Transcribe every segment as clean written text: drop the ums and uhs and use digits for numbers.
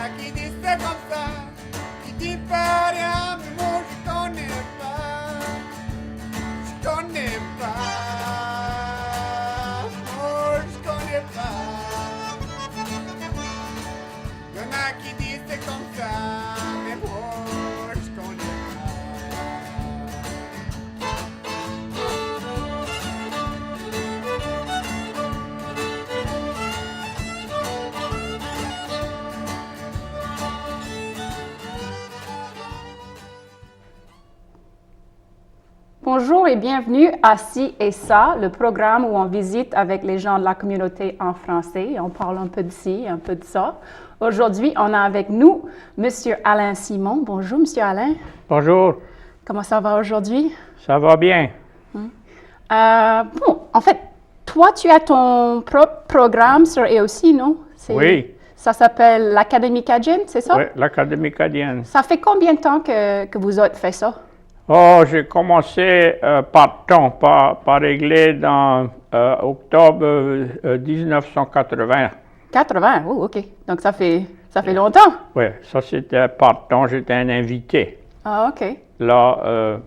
a qui disent c'est comme ça, qui dit pas rien, mais moi je connais pas. Je connais pas. Oh, je connais pas. Y'en a qui disent c'est comme ça, mais moi je connais pas. Bonjour et bienvenue à Ci et Ça, le programme où on visite avec les gens de la communauté en français. On parle un peu de ci, un peu de ça. Aujourd'hui, on a avec nous M. Alain Simon. Bonjour, M. Alain. Bonjour, Comment ça va aujourd'hui? ça va bien? En fait, toi, tu as ton propre programme sur EOC, non? Oui. Ça s'appelle l'Académie Cadienne, c'est ça? Oui, l'Académie cadienne. Ça fait combien de temps que vous avez fait ça? Oh, j'ai commencé par temps, pas réglé dans octobre 1980. 80, oh, OK. Donc, ça fait longtemps. Oui, ça c'était par temps, j'étais un invité. Ah, OK. Là,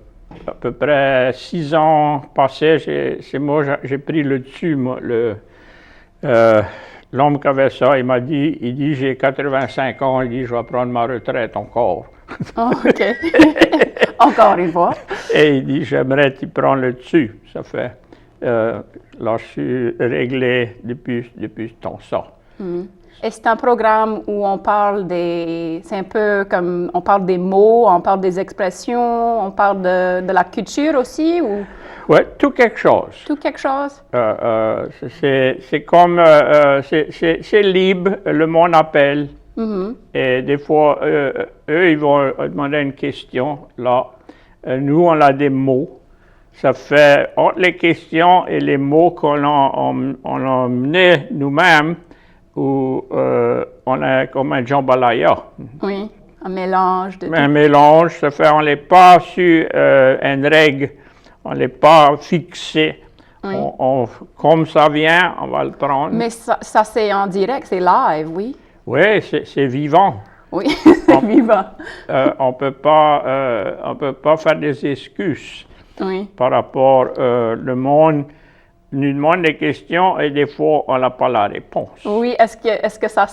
à peu près 6 ans passés, c'est moi, j'ai pris le dessus, moi, l'homme qui avait ça, il dit, j'ai 85 ans, il dit, je vais prendre ma retraite encore. Oh, OK. Encore une fois. Et il dit, j'aimerais t'y prendre le dessus. Ça fait, là, je suis réglé depuis ce temps-là. Et c'est un programme où on parle c'est un peu comme, on parle des mots, on parle des expressions, on parle de la culture aussi, ou Oui, tout quelque chose. tout quelque chose? C'est comme, c'est libre, le monde appelle. Et des fois, eux, ils vont demander une question. Là, nous, on a des mots. Ça fait, entre les questions et les mots qu'on a menés nous-mêmes, où on a comme un jambalaya. Oui, un mélange de Un mélange, ça fait, on n'est pas sur une règle, on n'est pas fixé. Oui. Comme ça vient, on va le prendre. Mais ça c'est en direct, c'est live, oui? Oui, c'est vivant. Oui, c'est vivant. On peut pas faire des excuses Oui. par rapport le monde nous demande des questions et des fois on n'a pas la réponse. Oui, est-ce que ça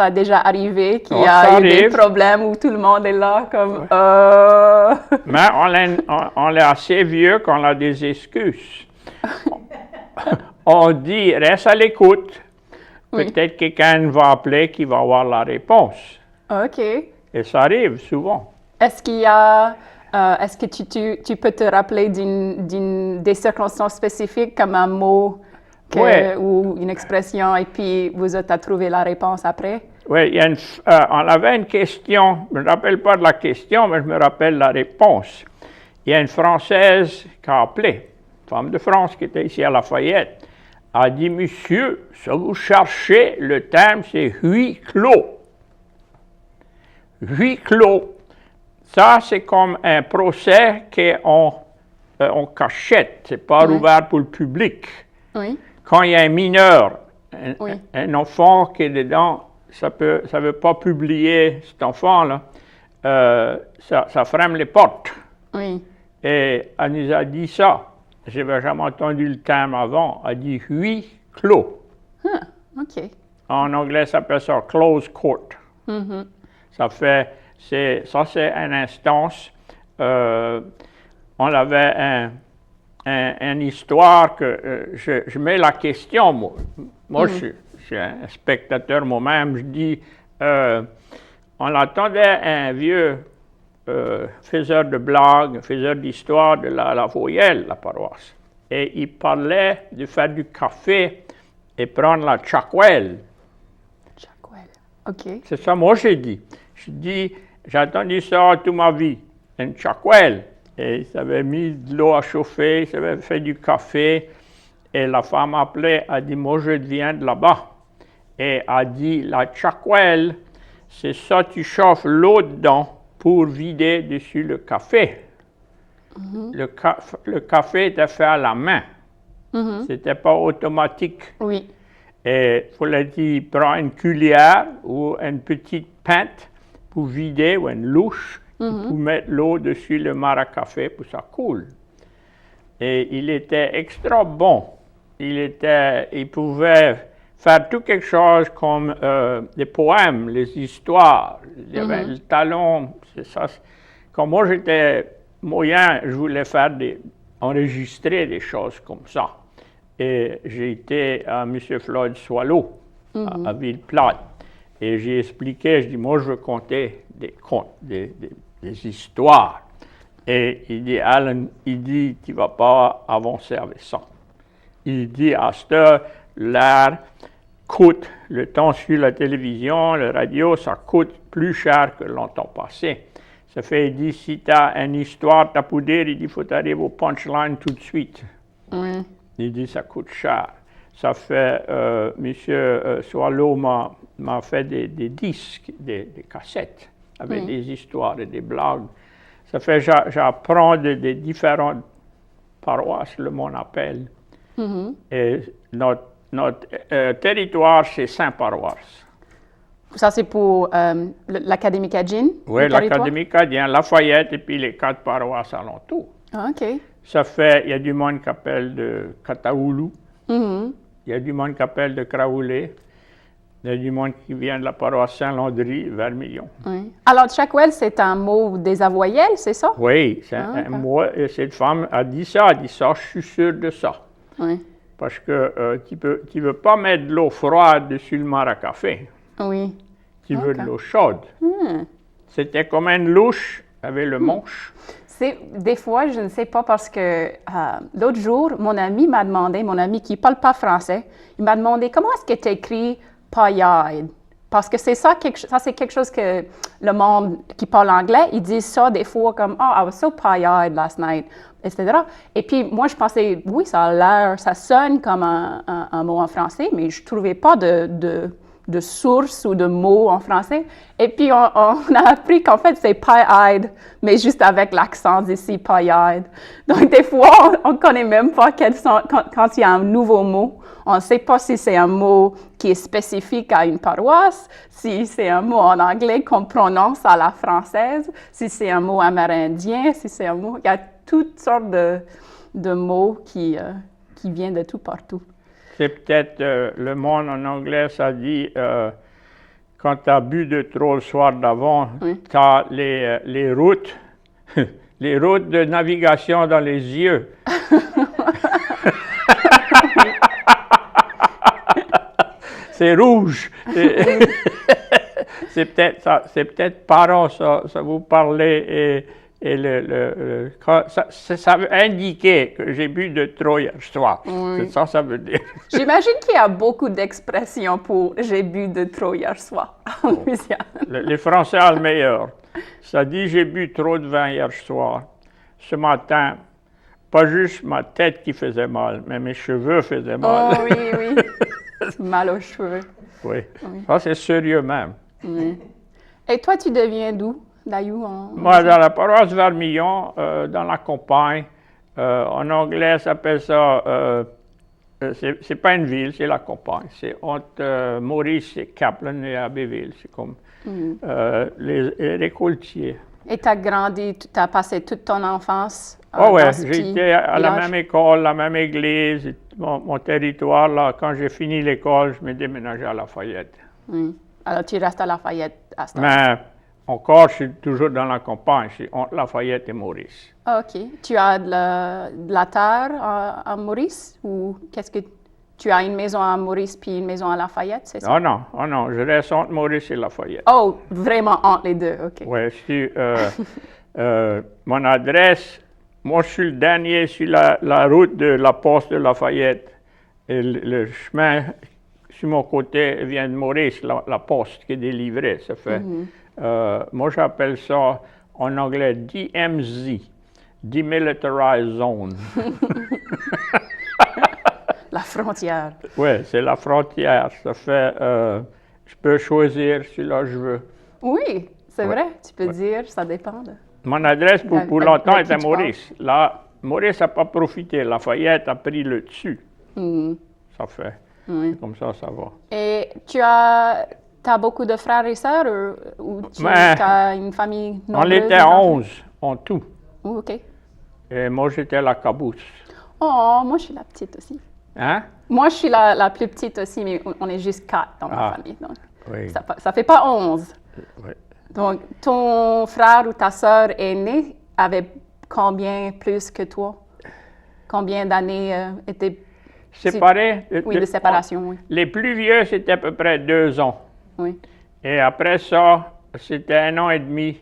a déjà arrivé qu'il y Ça a eu des arrive. problèmes où tout le monde est là comme Mais on est assez vieux qu'on a des excuses. On dit reste à l'écoute. Oui. Peut-être quelqu'un va appeler qui va avoir la réponse. OK. Et ça arrive souvent. Est-ce qu'il y a, est-ce que tu peux te rappeler des circonstances spécifiques comme un mot Ouais. ou une expression et puis vous avez trouvé la réponse après? Oui, on avait une question, je ne me rappelle pas de la question, mais je me rappelle la réponse. Il y a une Française qui a appelé, femme de France qui était ici à Lafayette, a dit, monsieur, si vous cherchez, le terme c'est huis clos. Huis clos, ça c'est comme un procès qu'on cachette, c'est pas ouvert pour le public. Oui. Quand il y a un mineur, Oui. un enfant qui est dedans, ça veut pas publier cet enfant-là, ça ferme les portes. Oui. Et elle nous a dit ça. Je n'avais jamais entendu le terme avant. Elle a dit huis clos. OK. En anglais, ça s'appelle ça closed court. Ça fait, c'est une instance. On avait une histoire que je mets la question, moi. Moi, je suis un spectateur moi-même. Je dis, on attendait un vieux faiseur de blagues, faiseur d'histoire de la Voyelle, la paroisse. Et il parlait de faire du café et prendre la chakwel. Chakwel. OK. C'est ça, moi, j'ai dit. Je dis, j'ai entendu ça toute ma vie, une chakwel. Et ils avaient mis de l'eau à chauffer, ils avaient fait du café. Et la femme appelait, a dit, moi, je viens de là-bas. Et a dit, la chakwel, c'est ça, tu chauffes l'eau dedans pour vider dessus le café. Le café était fait à la main. C'était pas automatique. Oui. Et il fallait qu'il prenne une cuillère ou une petite pinte pour vider, ou une louche, pour mettre l'eau dessus le mar à café pour que ça coule. Et il était extra bon. Il pouvait faire tout quelque chose comme des poèmes, les histoires. Il y avait le talent, c'est ça. Quand moi j'étais moyen, je voulais enregistrer des choses comme ça. Et j'ai été à M. Floyd Swallow, à Ville-Plate. Et j'ai expliqué, je dis, moi je veux conter des contes, des histoires. Et il dit, Alan, tu ne vas pas avancer avec ça. Il dit, à cette heure, l'art coûte, le temps sur la télévision, la radio, ça coûte plus cher que longtemps passé. Ça fait, il dit, si tu as une histoire, tu as pour dire, il dit, il faut arriver au punchline tout de suite. Oui. Il dit, ça coûte cher. Ça fait, M. Swallow m'a fait des disques, des cassettes, avec des histoires et des blagues. Ça fait, j'apprends des différentes paroisses, le monde appelle. Et notre territoire, c'est 5 paroisses. Ça, c'est pour l'Académie Cajun? Oui, l'Académie Cajun, Lafayette et puis les 4 paroisses alentours. Ah, OK. Ça fait, il y a du monde qui appelle de Cataoulou, il y a du monde qui appelle de Craoulé, il y a du monde qui vient de la paroisse Saint-Landry, Vermillon. Oui. Alors, Checkwell, c'est un mot des avoyelles, c'est ça? Oui, c'est un mot, et cette femme a dit ça, je suis sûr de ça. Oui. Parce que tu veux pas mettre de l'eau froide dessus le mar à café. Oui. Tu veux de l'eau chaude. C'était comme une louche avec le manche. Des fois, je ne sais pas parce que l'autre jour, mon ami qui ne parle pas français, il m'a demandé comment est-ce que tu écris paillade? Parce que c'est ça c'est quelque chose que le monde qui parle anglais, ils disent ça des fois comme « Oh, I was so paillade last night », etc. Et puis moi, je pensais, oui, ça sonne comme un mot en français, mais je ne trouvais pas de source ou de mots en français. Et puis, on a appris qu'en fait, c'est pie-eyed, mais juste avec l'accent d'ici, pie-eyed. Donc, des fois, on ne connaît même pas quand il y a un nouveau mot. On ne sait pas si c'est un mot qui est spécifique à une paroisse, si c'est un mot en anglais qu'on prononce à la française, si c'est un mot amérindien, si c'est un mot... Il y a toutes sortes de mots qui viennent de tout partout. C'est peut-être le monde en anglais, ça dit, quand tu as bu de trop le soir d'avant, tu as les routes, les routes de navigation dans les yeux. C'est rouge. C'est peut-être parent, ça vous parlait. Et ça veut indiquer que j'ai bu de trop hier soir. Oui. C'est ça veut dire. J'imagine qu'il y a beaucoup d'expressions pour « j'ai bu de trop hier soir » en Louisiane. Les Français ont le meilleur. Ça dit « j'ai bu trop de vin hier soir ». Ce matin, pas juste ma tête qui faisait mal, mais mes cheveux faisaient mal. Oh oui. Mal aux cheveux. Oui. Ça c'est sérieux même. Oui. Et toi, tu deviens d'où? Moi, dans la paroisse Vermillon, dans la campagne, en anglais, ça s'appelle ça, c'est pas une ville, c'est la campagne. C'est entre Maurice et Kaplan et Abbeville, c'est comme les récoltiers. Et tu as passé toute ton enfance oui, j'ai été à la même école, la même église, mon territoire, là, quand j'ai fini l'école, je me déménageais à Lafayette. Alors, tu restes à Lafayette à ce temps? Mais encore, je suis toujours dans la campagne, c'est entre Lafayette et Maurice. OK. Tu as de la terre à Maurice ou qu'est-ce que tu as une maison à Maurice puis une maison à Lafayette, c'est ça? Non, je reste entre Maurice et Lafayette. Oh, vraiment entre les deux, OK. Oui, mon adresse, moi je suis le dernier sur la route de la poste de Lafayette. Et le chemin sur mon côté vient de Maurice, la poste qui est délivrée, ça fait. Moi j'appelle ça en anglais DMZ, Demilitarized Zone. La frontière. Oui, c'est la frontière. Ça fait, je peux choisir celui-là je veux. Oui, c'est vrai. Tu peux dire, ça dépend. Mon adresse pour longtemps était Maurice. Là, Maurice n'a pas profité. Lafayette a pris le dessus. Ça fait. Oui. Comme ça va. Et tu as beaucoup de frères et sœurs ou tu Ben, as une famille On nombreuse? était d'enfants? 11 en tout. Oh, OK. Et moi, j'étais la cabousse. Oh, moi, je suis la petite aussi. Hein? Moi, je suis la plus petite aussi, mais on est juste 4 dans ma Ah. famille. Donc, Oui. ça fait pas 11. Oui. Donc, ton frère ou ta sœur aînée avait combien plus que toi? Combien d'années étaient... Séparés? Oui, de séparation, oui. Les plus vieux, c'était à peu près 2 ans. Oui. Et après ça, c'était 1 an et demi.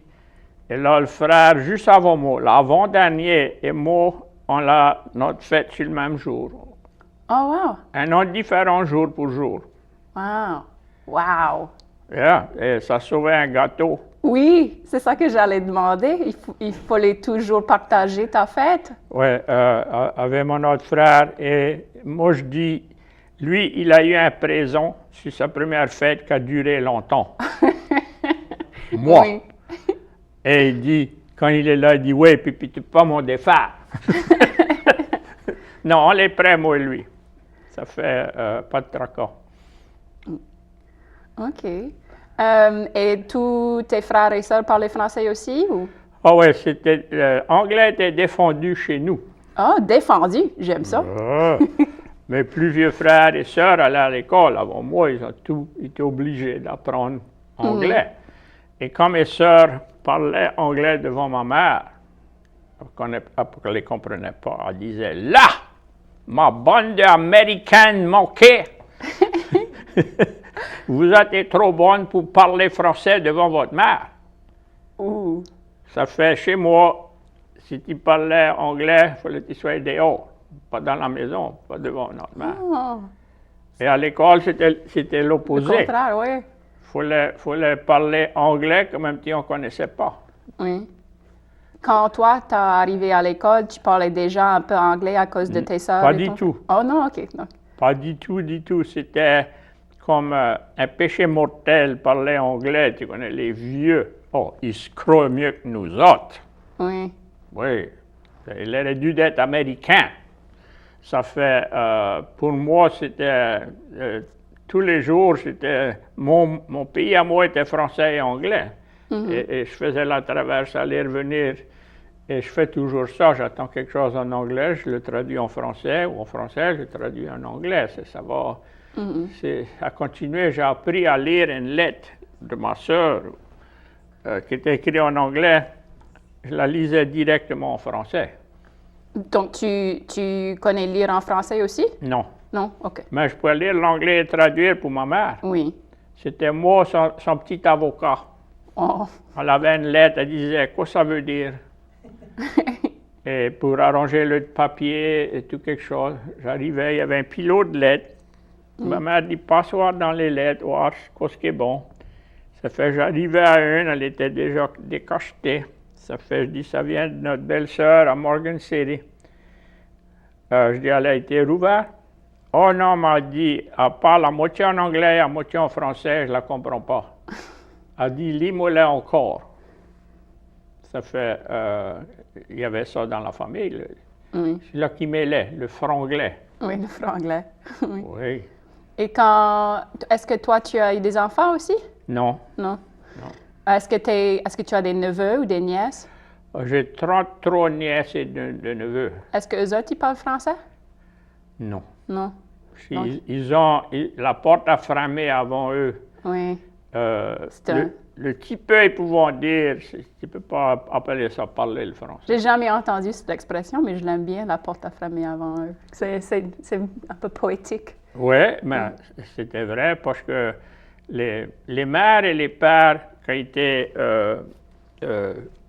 Et là, le frère, juste avant moi, l'avant-dernier et moi, on a notre fête sur le même jour. Oh, wow. Un an différent jour pour jour. Wow. Wow. Yeah. Et ça sauvait un gâteau. Oui, c'est ça que j'allais demander. Il fallait toujours partager ta fête. Oui, avec mon autre frère. Et moi, je dis, lui, il a eu un présent sur sa première fête qui a duré longtemps. Moi. Oui. Et il dit, quand il est là, il dit, oui, puis tu peux pas m'en défaire. Non, on est prêts, moi et lui. Ça fait pas de tracas. OK. Et tous tes frères et sœurs parlaient français aussi? Ou? Ah ouais, c'était, l'anglais était défendu chez nous. Ah, défendu. J'aime ça. Ah, mes plus vieux frères et sœurs allaient à l'école avant moi, ils ont tous été obligés d'apprendre anglais. Et quand mes sœurs parlaient anglais devant ma mère, elle ne les comprenait pas, elle disait « Là, ma bande d'Américaines manquée, vous êtes trop bonne pour parler français devant votre mère. » Ouh. Ça fait chez moi, si tu parlais anglais, il fallait que tu sois dehors, pas dans la maison, pas devant notre mère. Oh, Et à l'école, c'était le l'opposé. contraire, oui. Il fallait parler anglais que même si on ne connaissait pas. Oui. Quand toi, tu es arrivé à l'école, tu parlais déjà un peu anglais à cause de tes sœurs? Pas et du ton tout. frère? Oh non, OK. Non. Pas du tout, du tout. C'était comme un péché mortel, parler anglais. Tu connais les vieux. Oh, ils se croient mieux que nous autres. Oui. Oui. Il aurait dû être américain. Ça fait, pour moi, c'était, tous les jours, c'était, mon pays à moi était français et anglais. Et je faisais la traverse, aller revenir. Et je fais toujours ça. J'attends quelque chose en anglais, je le traduis en français, ou en français, je le traduis en anglais. Ça va. C'est à continuer. J'ai appris à lire une lettre de ma sœur qui était écrite en anglais. Je la lisais directement en français. Donc, tu connais lire en français aussi? Non. Non? OK. Mais je pouvais lire l'anglais et traduire pour ma mère. Oui. C'était moi, son petit avocat. Oh. Elle avait une lettre, elle disait quoi ça veut dire. Et pour arranger le papier et tout quelque chose, j'arrivais, il y avait un pilote de lettres. Ma mère dit passe voir dans les lettres, voir ce qui est bon. Ça fait, j'arrivais à une, elle était déjà décachetée. Ça fait, je dis, ça vient de notre belle-sœur à Morgan City. Je dis, elle a été rouverte. Oh non, elle m'a dit, elle parle à moitié en anglais, à moitié en français, je ne la comprends pas. Elle dit, lis-moi-la encore. Ça fait, il y avait ça dans la famille. Oui. C'est là qui mêlait, le franglais. Oui, le franglais. Oui. Oui. Et est-ce que toi, tu as eu des enfants aussi? Non. Non. Est-ce que tu as des neveux ou des nièces? J'ai 33 nièces et de neveux. Est-ce qu'eux autres, ils parlent français? Non. Non. Donc- Ils ont la porte à framer avant eux. Oui. C'est un- Le petit peu, ils pouvont dire, tu ne peux pas appeler ça parler le français. J'ai jamais entendu cette expression, mais je l'aime bien, la porte à framer avant eux. C'est un peu poétique. Oui, mais c'était vrai parce que les mères et les pères qui ont été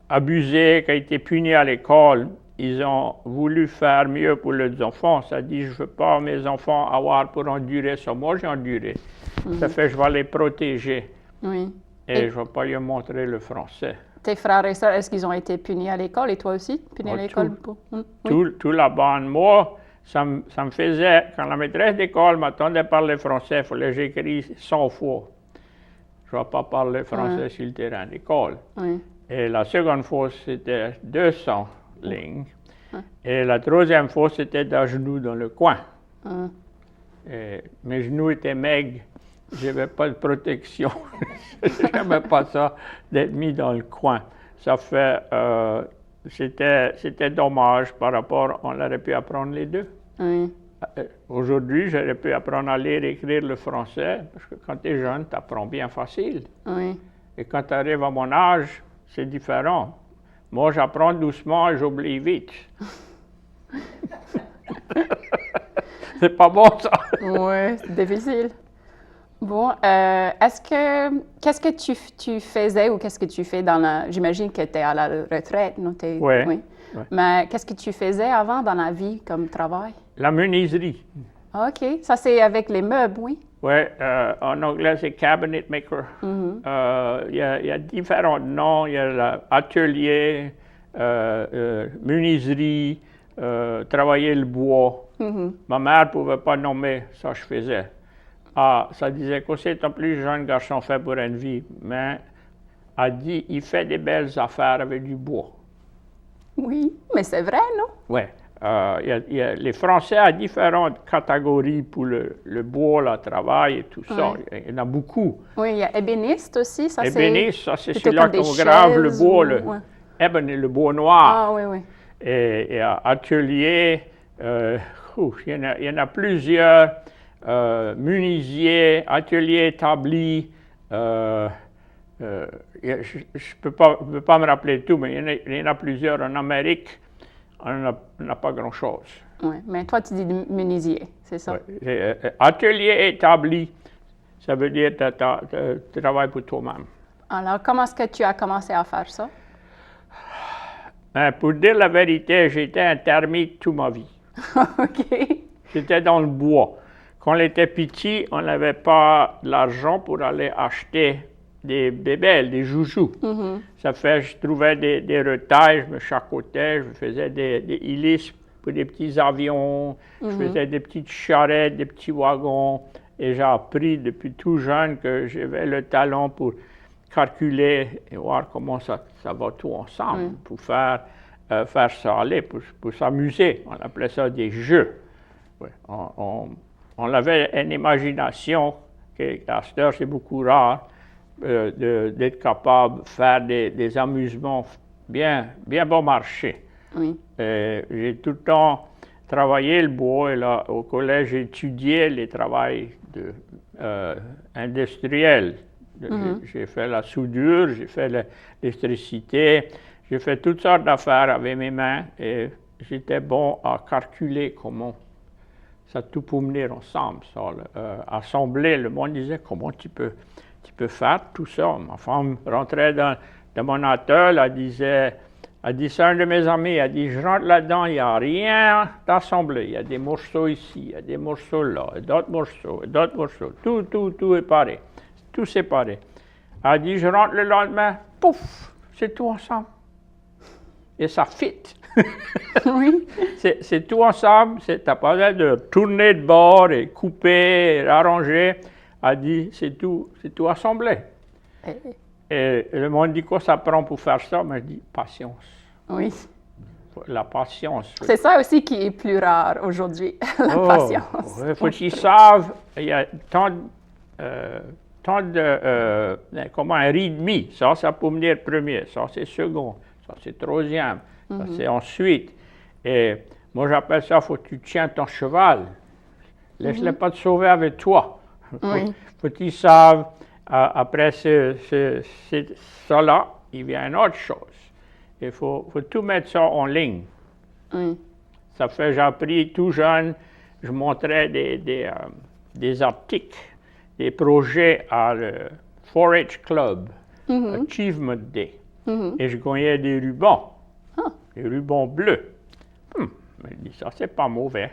abusés, qui ont été punis à l'école, ils ont voulu faire mieux pour leurs enfants. Ça dit, je ne veux pas mes enfants avoir pour endurer ça. Moi, j'ai enduré. Ça fait, je vais les protéger. Oui. Et je ne vais pas lui montrer le français. Tes frères et sœurs, est-ce qu'ils ont été punis à l'école et toi aussi, punis à l'école? Oui. Tout la bande. Moi, ça me faisait, quand la maîtresse d'école m'attendait à parler français, il fallait que j'écris 100 fois. Je ne vais pas parler français sur le terrain d'école. Oui. Et la seconde fois, c'était 200 lignes. Et la troisième fois, c'était d'à genoux dans le coin. Mes genoux étaient maigres. Je n'avais pas de protection. Je n'aimais pas ça d'être mis dans le coin. Ça fait... c'était dommage par rapport... On aurait pu apprendre les deux. Oui. Aujourd'hui, j'aurais pu apprendre à lire et écrire le français, parce que quand tu es jeune, tu apprends bien facile. Oui. Et quand tu arrives à mon âge, c'est différent. Moi, j'apprends doucement et j'oublie vite. C'est pas bon, ça. Oui, c'est difficile. Bon, qu'est-ce que tu faisais ou qu'est-ce que tu fais dans la... J'imagine que tu es à la retraite, non? Oui. Ouais. Mais qu'est-ce que tu faisais avant dans la vie comme travail? La menuiserie. OK. Ça, c'est avec les meubles, oui? Oui, en anglais, c'est cabinet maker. Il y a différents noms. Il y a l'atelier, menuiserie, travailler le bois. Ma mère ne pouvait pas nommer, ça je faisais. Ah, ça disait qu'aussi étant plus jeune garçon fait pour une vie, mais a dit, il fait des belles affaires avec du bois. Oui, mais c'est vrai, non? Oui. Les Français ont différentes catégories pour le bois, le travail et tout ça. Il y en a beaucoup. Oui, il y a ébéniste aussi. Ça, ébéniste, ça c'est celui-là qu'on grave le bois, le bois noir. Ah oui, oui. Et atelier, il y en a plusieurs. Menuisier, atelier établi. Je ne peux pas me rappeler tout, mais il y en a plusieurs en Amérique. On n'a pas grand-chose. Oui, mais toi, tu dis menuisier, c'est ça? Oui. Atelier établi, ça veut dire que tu travailles pour toi-même. Alors, comment est-ce que tu as commencé à faire ça? Pour dire la vérité, j'étais un termite toute ma vie. OK. J'étais dans le bois. Quand on était petit, on n'avait pas de l'argent pour aller acheter des bébelles, des joujoux. Ça fait, je trouvais des retailles, je me chacotais, je faisais des hélices pour des petits avions, je faisais des petites charrettes, des petits wagons. Et j'ai appris depuis tout jeune que j'avais le talent pour calculer et voir comment ça va tout ensemble, pour faire ça aller, pour s'amuser. On appelait ça des jeux. Ouais. On avait une imagination, à cette heure c'est beaucoup rare, d'être capable de faire des amusements bien bon marché. Oui. J'ai tout le temps travaillé le bois, et là, au collège, j'ai étudié les travaux industriels. J'ai fait la soudure, j'ai fait l'électricité, j'ai fait toutes sortes d'affaires avec mes mains et j'étais bon à calculer comment ça tout peut venir ensemble, ça, assembler. Le monde disait comment tu peux faire tout ça. Ma femme rentrait dans mon atelier, elle dit ça à un de mes amis, elle dit je rentre là-dedans, il n'y a rien d'assemblé. Il y a des morceaux ici, il y a des morceaux là, d'autres morceaux, tout est pareil, tout séparé. Elle dit je rentre le lendemain, pouf, c'est tout ensemble. Et ça fit. Oui. C'est tout ensemble, tu n'as pas besoin de tourner de bord et couper, et arranger. Elle dit, c'est tout assemblé. Et le monde dit quoi ça prend pour faire ça? Mais je dis, patience. Oui. La patience. C'est ça aussi qui est plus rare aujourd'hui, la patience. Il faut qu'ils savent, il y a tant de comment un rythme, ça peut venir premier, ça c'est second, ça c'est troisième. Ça, c'est ensuite. Et moi, j'appelle ça, faut que tu tiens ton cheval. Laisse-le pas te sauver avec toi. Faut qu'ils savent, après ça-là, il vient une autre chose. Il faut tout mettre ça en ligne. Ça fait, j'ai appris tout jeune, je montrais des articles, des projets à le 4-H Club, Achievement Day. Et je gagnais des rubans. Des rubans bleus. Je me dis, ça, c'est pas mauvais.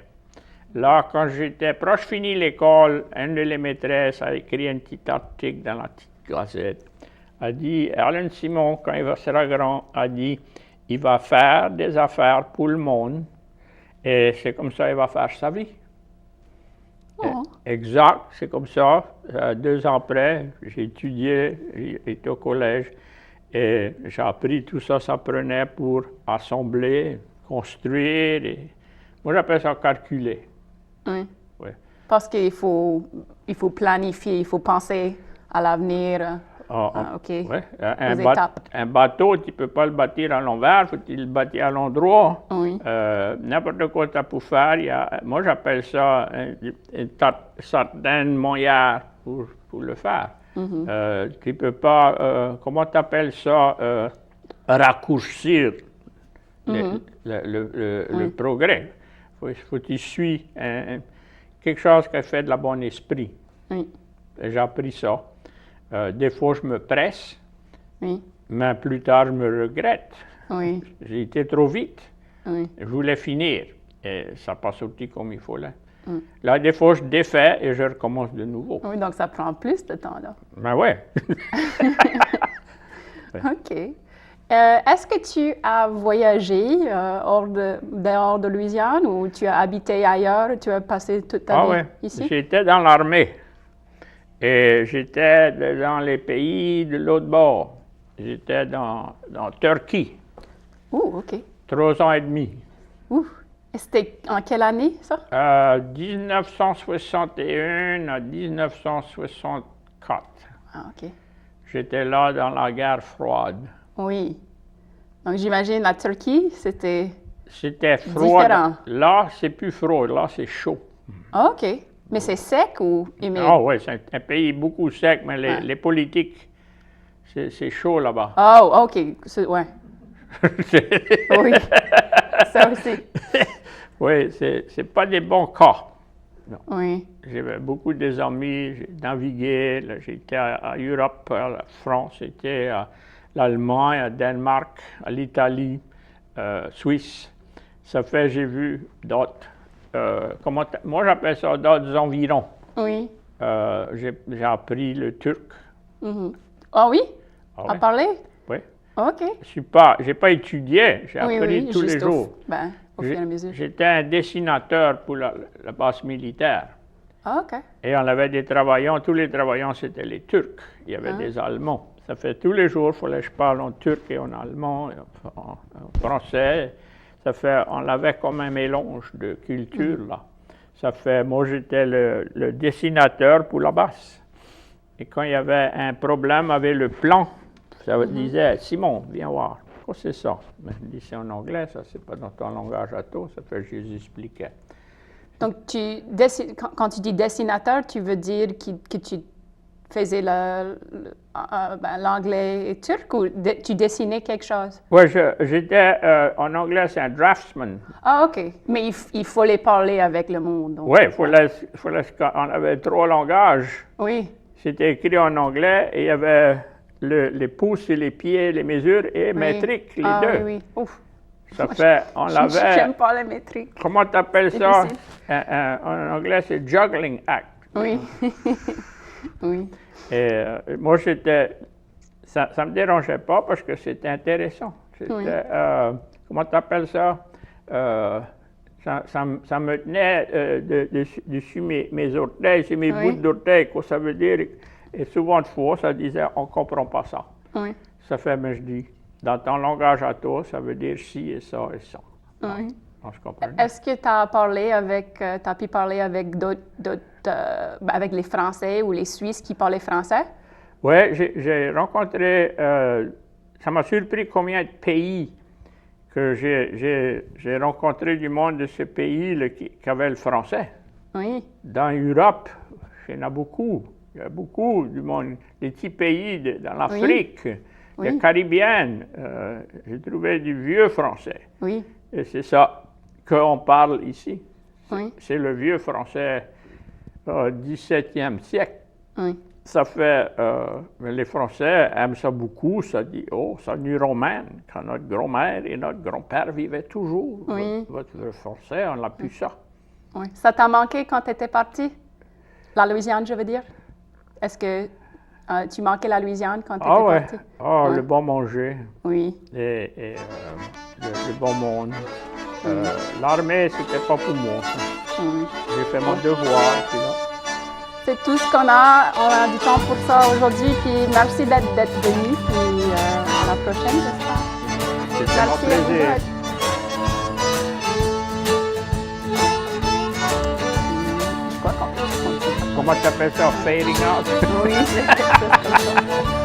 Là, quand j'étais proche fini l'école, une de les maîtresses a écrit un petit article dans la petite gazette. Elle a dit, Alan Simon, quand il sera grand, a dit, il va faire des affaires pour le monde et c'est comme ça qu'il va faire sa vie. Exact, c'est comme ça. 2 ans après, j'ai étudié, j'étais au collège. Et j'ai appris tout ça, ça prenait pour assembler, construire. Moi, j'appelle ça calculer. Oui. Ouais. Parce qu'il faut planifier, il faut penser à l'avenir. OK. Ouais. Aux étapes. Un bateau, tu ne peux pas le bâtir à l'envers, il faut le bâtir à l'endroit. Oui. N'importe quoi tu as pour faire, moi j'appelle ça une certaine manière pour le faire. Tu ne peux pas, comment tu appelles ça, raccourcir le progrès. Il faut que tu suis quelque chose qui fait de la bon esprit. Oui. J'ai appris ça. Des fois, je me presse, Oui. mais plus tard, je me regrette. Oui. J'ai été trop vite. Oui. Je voulais finir et ça n'a pas sorti comme il fallait. Là, des fois, je défais et je recommence de nouveau. Oui, donc ça prend plus de temps, là. Ben ouais. OK. Est-ce que tu as voyagé dehors de Louisiane ou tu as habité ailleurs, tu as passé toute ta vie ici? J'étais dans l'armée et j'étais dans les pays de l'autre bord. J'étais dans Turquie. OK. 3 ans et demi. Et c'était en quelle année, ça? 1961 à 1964. OK. J'étais là dans la guerre froide. Oui. Donc, j'imagine la Turquie, c'était froid. différent. Là, c'est plus froid. Là, c'est chaud. OK. Mais c'est sec ou humide? Ah oui, c'est un pays beaucoup sec, mais les politiques, c'est chaud là-bas. Oh, OK. Ouais. Oui. Ça aussi. Oui, c'est pas des bons cas. Non. Oui. J'avais beaucoup d'amis, j'ai navigué, j'étais à Europe, à la France, j'étais à l'Allemagne, à Danemark, à l'Italie, Suisse. Ça fait, j'ai vu d'autres, moi j'appelle ça d'autres environs. Oui. J'ai appris le turc. Ah oui? Ah À parler? Oui. OK. J'ai pas étudié, j'ai appris tous les jours. Au fur et à mesure. J'étais un dessinateur pour la base militaire. Ah, OK. Et on avait des travaillants, tous les travaillants c'était les Turcs. Il y avait des Allemands. Ça fait tous les jours, il fallait que je parle en turc et en allemand, et en français. Ça fait, on avait comme un mélange de culture là. Ça fait, moi j'étais le dessinateur pour la basse. Et quand il y avait un problème avec le plan, ça disait, Simon, viens voir. Quoi c'est ça? Mais je dis, c'est en anglais, ça c'est pas dans ton langage à toi. Ça fait, je les expliquais. Donc, quand tu dis dessinateur, tu veux dire que tu faisais l'anglais et turc ou tu dessinais quelque chose? Oui, j'étais, en anglais, c'est un draftsman. Ah, OK. Mais il faut les parler avec le monde. Oui, on avait 3 langages. Oui. C'était écrit en anglais et il y avait les pouces et les pieds, les mesures et métriques, les deux. Oui, oui. Ouf. Ça fait, on l'avait... J'aime pas les métriques. Comment tu appelles ça? En anglais, c'est juggling act. Oui. Oui. Et moi, ça me dérangeait pas parce que c'était intéressant. Comment tu appelles ça? Ça me tenait dessus mes orteils, c'est mes bouts d'orteils, quoi ça veut dire. Et souvent de fois, ça disait, on ne comprend pas ça. Oui. Ça fait, mais je dis, dans ton langage à toi, ça veut dire ci et ça et ça. Oui. On se comprend. Est-ce que tu as pu parler avec avec les Français ou les Suisses qui parlaient français? Oui, j'ai rencontré, ça m'a surpris combien de pays que j'ai rencontré du monde de ce pays qui avait le français. Oui. Dans l'Europe, il y en a beaucoup. Il y a beaucoup du monde, des petits pays dans l'Afrique, les Caribéennes. J'ai trouvé du vieux français. Oui. Et c'est ça qu'on parle ici. Oui. C'est le vieux français du 17e siècle. Oui. Ça fait, les Français aiment ça beaucoup, ça dit, oh, ça nu romaine, quand notre grand-mère et notre grand-père vivaient toujours. Oui. Votre français, on l'a pu ça. Oui. Ça t'a manqué quand tu étais parti? La Louisiane, je veux dire? Est-ce que tu manquais la Louisiane quand tu étais parti? Ah, le bon manger. Oui. Et le bon monde. L'armée, c'était pas pour moi. Oui. J'ai fait mon devoir, puis là. C'est tout ce qu'on a. On a du temps pour ça aujourd'hui. Puis merci d'être venu. Puis à la prochaine, j'espère. C'était mon plaisir. Je crois qu'on comment tu appelles ça, fading out? Oui, c'est quelque chose comme ça.